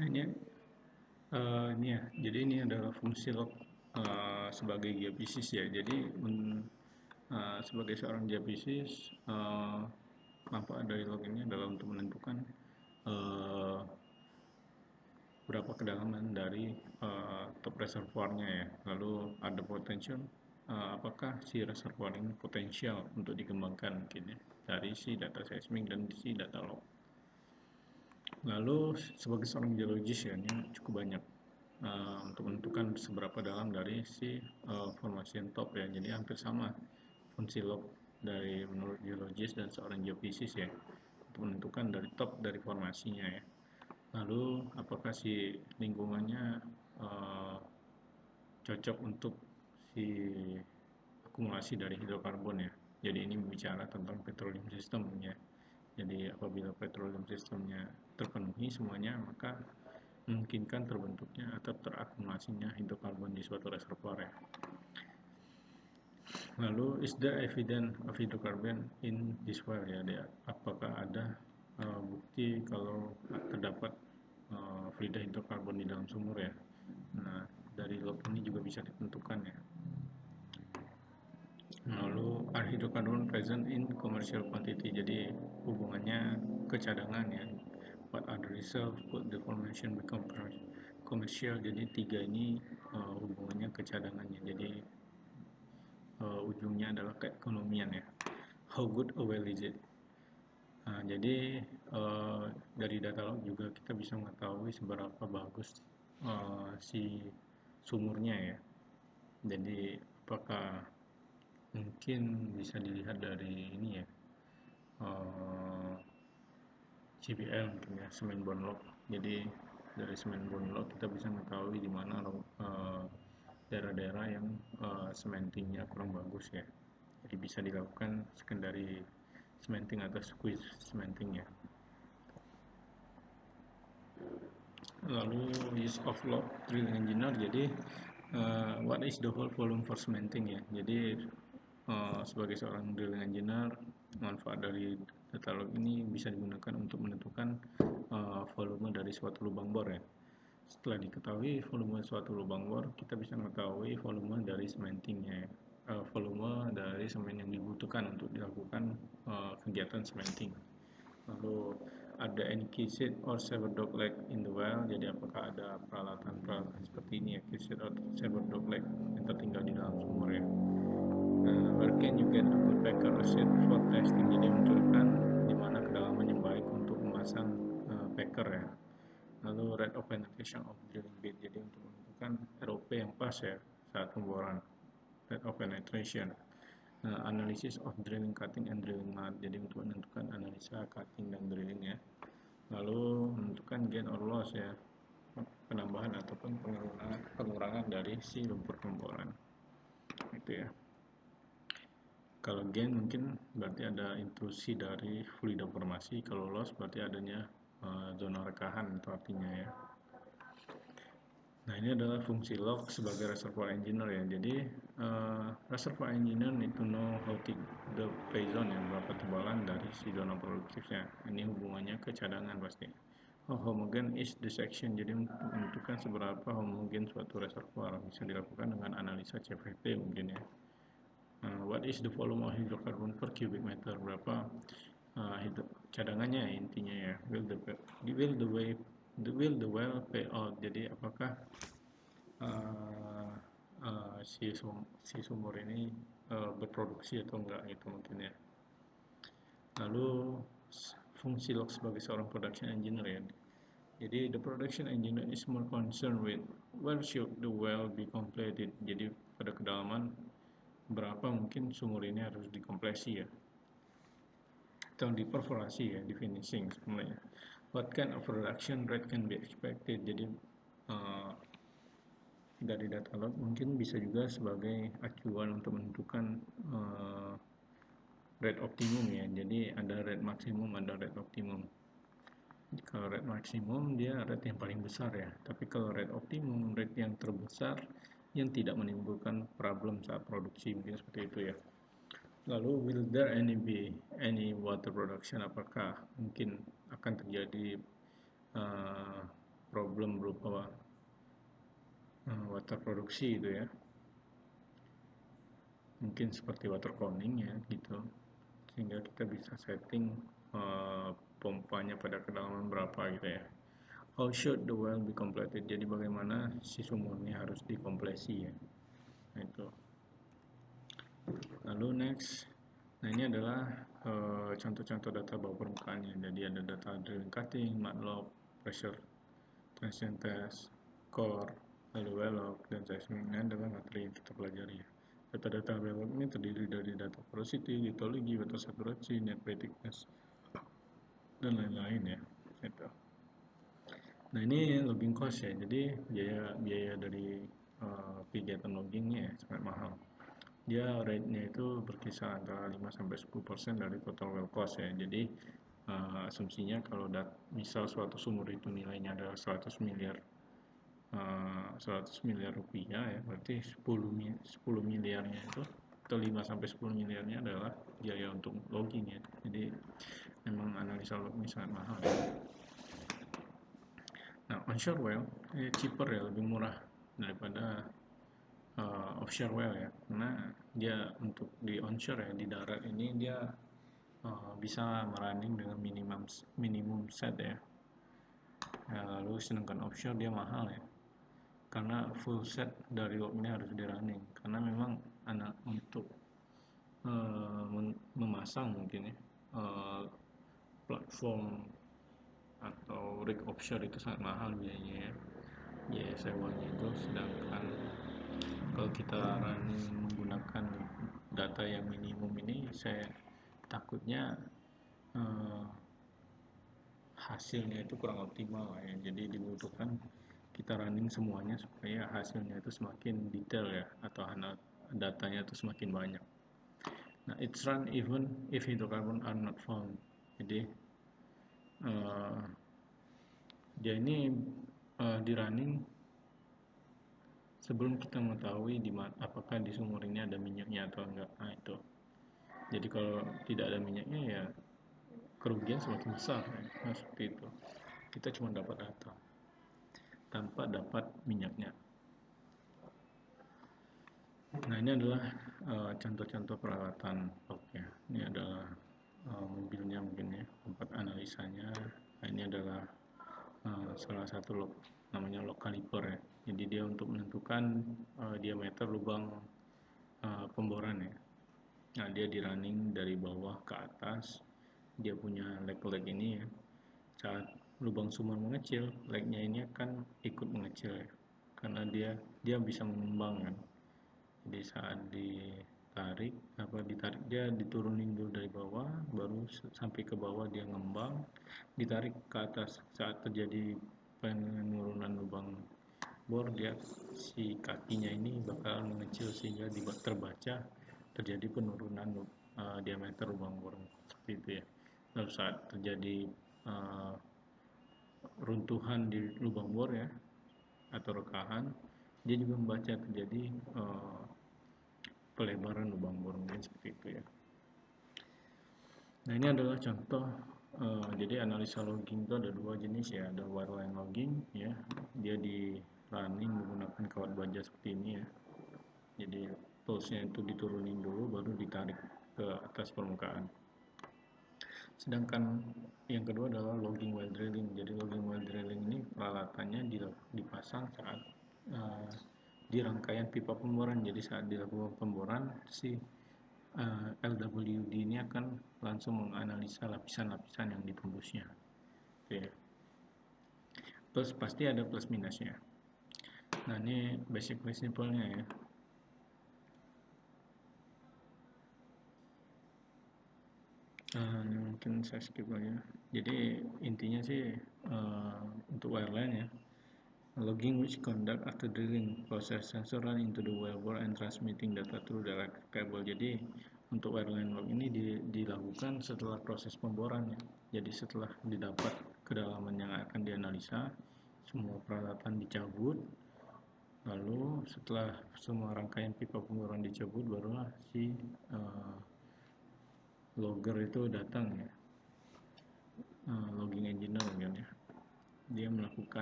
Nah, ini ya, jadi ini adalah fungsi log sebagai geofisis ya. Jadi sebagai seorang geofisis, manfaat dari log ini adalah untuk menentukan uh, berapa kedalaman dari top reservoirnya ya. Lalu ada potential, apakah si reservoir ini potensial untuk dikembangkan mungkin ya, dari si data seismik dan si data log. Lalu sebagai seorang geologis ya, ini cukup banyak untuk menentukan seberapa dalam dari si formasi top ya. Jadi hampir sama fungsi log dari menurut geologis dan seorang geofisis ya, untuk menentukan dari top dari formasinya ya. Lalu apakah si lingkungannya cocok untuk si akumulasi dari hidrokarbon ya. Jadi ini bicara tentang petroleum system ya. Jadi apabila petroleum systemnya terpenuhi semuanya, maka memungkinkan terbentuknya atau terakumulasinya hidrokarbon di suatu reservoir ya. Lalu is there evidence of hydrocarbon in this well ya, apakah ada bukti kalau terdapat fluida hidrokarbon di dalam sumur ya. Nah, dari log ini juga bisa ditentukan ya. Lalu are hydrocarbon present in commercial quantity, jadi hubungannya ke cadangan ya. What are the reserve, could the formation become commercial, jadi tiga ini hubungannya ke cadangannya, jadi ujungnya adalah keekonomian ya. How good a well is it? Nah, jadi dari data log juga kita bisa mengetahui seberapa bagus si sumurnya ya. Jadi apakah mungkin bisa dilihat dari ini ya, CBL mungkin ya, semen bond log. Jadi dari semen bond log kita bisa mengetahui di mana daerah-daerah yang cementingnya kurang bagus ya. Jadi bisa dilakukan secondary cementing atau squeeze cementing ya. Lalu use of log drilling engineer, jadi what is the whole volume for cementing ya. Jadi sebagai seorang drilling engineer, manfaat dari data log ini bisa digunakan untuk menentukan volume dari suatu lubang bor ya. Setelah diketahui volume suatu lubang bor, kita bisa mengetahui volume dari cementingnya ya. Volume dari semen yang dibutuhkan untuk dilakukan kegiatan cementing. Lalu ada any keyset or severed dog leg in the well, jadi apakah ada peralatan-peralatan seperti ini ya, keyset or severed dog leg yang tertinggal di dalam sumur ya. Where can you get a good packer or sheet for testing, jadi menunjukkan di mana kedalaman yang baik untuk memasang packer ya. Lalu rate of penetration of drilling bit, jadi untuk menentukan ROP yang pas ya saat pemboran, rate of penetration. Analysis of drilling, cutting, and drilling mud, jadi untuk menentukan analisa cutting dan drilling ya. Lalu menentukan gain or loss ya, penambahan ataupun pengurangan dari si lumpur pemboran itu ya. Kalau gain mungkin berarti ada intrusi dari fluida formasi, kalau loss berarti adanya zona rekahan itu artinya ya. Nah, ini adalah fungsi log sebagai reservoir engineer ya. Jadi reservoir engineer need to know how thick the pay zone ya, berapa tebalan dari si zona produktifnya. Ini hubungannya ke cadangan pasti. How homogen is the section, jadi untuk menentukan seberapa homogen suatu reservoir bisa dilakukan dengan analisa CVT mungkin ya. What is the volume of hydrocarbon per cubic meter, berapa cadangannya intinya ya. Will the well pay out, jadi apakah si sumur ini berproduksi atau enggak gitu mungkin ya. Lalu fungsi log sebagai seorang production engineer ya. Jadi the production engineer is more concerned with where should the well be completed. Jadi pada kedalaman berapa mungkin sumur ini harus dikompresi ya, atau diperforasi ya, di finishing sebenarnya. What kind of production rate can be expected, jadi dari data log mungkin bisa juga sebagai acuan untuk menentukan rate optimum ya. Jadi ada rate maksimum, ada rate optimum. Kalau rate maksimum dia rate yang paling besar ya, tapi kalau rate optimum rate yang terbesar yang tidak menimbulkan problem saat produksi, mungkin seperti itu ya. Lalu will there be any water production, apakah mungkin akan terjadi problem berupa water produksi itu ya, mungkin seperti water cooling ya gitu, sehingga kita bisa setting pompanya pada kedalaman berapa gitu ya. How should the well be completed? Jadi bagaimana si sumurnya harus dikompresi ya. Nah, itu. Lalu next, nah ini adalah contoh-contoh data bawah permukaannya. Jadi ada data drilling cutting, MATLAB, pressure tension test, core, lalu well-log, dan seismic. Ini adalah materi yang kita pelajari ya. Data-data well-log ini terdiri dari data porosity, lithology, water saturasi, net wet thickness, dan lain-lain ya. Itu. Nah ini logging cost ya, jadi biaya dari kegiatan loggingnya ya, sangat mahal. Dia rate-nya itu berkisar antara 5-10% dari total well cost ya. Jadi asumsinya kalau misal suatu sumur itu nilainya adalah 100 miliar rupiah ya, berarti 10 miliarnya itu atau 5-10 miliarnya adalah biaya untuk logging ya. Jadi memang analisa logging sangat mahal ya. Nah, onshore well cheaper ya, lebih murah daripada offshore well ya, karena dia untuk di onshore ya, di darat ini dia bisa merunning dengan minimum set ya. Lalu sedangkan offshore dia mahal ya, karena full set dari log ini harus di running, karena memang untuk memasang mungkin ya platform atau rig offshore itu sangat mahal biayanya ya, sewanya itu. Sedangkan kalau kita running menggunakan data yang minimum ini, saya takutnya hasilnya itu kurang optimal ya. Jadi dibutuhkan kita running semuanya supaya hasilnya itu semakin detail ya, atau datanya itu semakin banyak. Nah, it's run even if hydrocarbon are not found. Jadi dia ini di running sebelum kita mengetahui apakah di sumur ini ada minyaknya atau enggak. Nah itu. Jadi kalau tidak ada minyaknya ya kerugian semakin besar ya. Nah, seperti itu. Kita cuma dapat data tanpa dapat minyaknya. Nah ini adalah contoh-contoh peralatan log ya. Ini adalah mobilnya mungkin ya, tempat analisanya. Nah, ini adalah salah satu log, namanya log caliper ya. Jadi dia untuk menentukan diameter lubang pemboran ya. Nah dia di running dari bawah ke atas. Dia punya leg ini ya. Saat lubang sumur mengecil, legnya ini akan ikut mengecil ya, karena dia bisa mengembang kan. Jadi saat ditarik dia diturunin dulu dari bawah, baru sampai ke bawah dia ngembang, ditarik ke atas. Saat terjadi penurunan lubang bor, si kakinya ini bakal mengecil sehingga terbaca terjadi penurunan diameter lubang bor, seperti itu ya. Lalu saat terjadi runtuhan di lubang bor ya, atau rekahan, dia juga membaca terjadi pelebaran lubang bor, mungkin seperti itu ya. Nah ini adalah contoh. Jadi analisa logging itu ada dua jenis ya, ada wireline logging ya, dia di running menggunakan kawat baja seperti ini ya. Jadi toolsnya itu diturunin dulu baru ditarik ke atas permukaan. Sedangkan yang kedua adalah logging while drilling. Jadi logging while drilling ini peralatannya dipasang saat di rangkaian pipa pemboran. Jadi saat dilakukan pemboran, si LWD ini akan langsung menganalisa lapisan-lapisan yang ditembusnya. Oke. Plus pasti ada plus minusnya. Nah ini basic principle-nya ya. Mungkin saya skip aja. Jadi intinya sih untuk wireline ya, logging which conduct after drilling, process sensor run into the wellbore and transmitting data through the electric cable. Jadi untuk wireline log ini dilakukan setelah proses pemboran ya. Jadi setelah didapat kedalaman yang akan dianalisa, semua peralatan dicabut, lalu setelah semua rangkaian pipa pemboran dicabut, barulah si logger itu datang ya, logging engineer kan ya, dia melakukan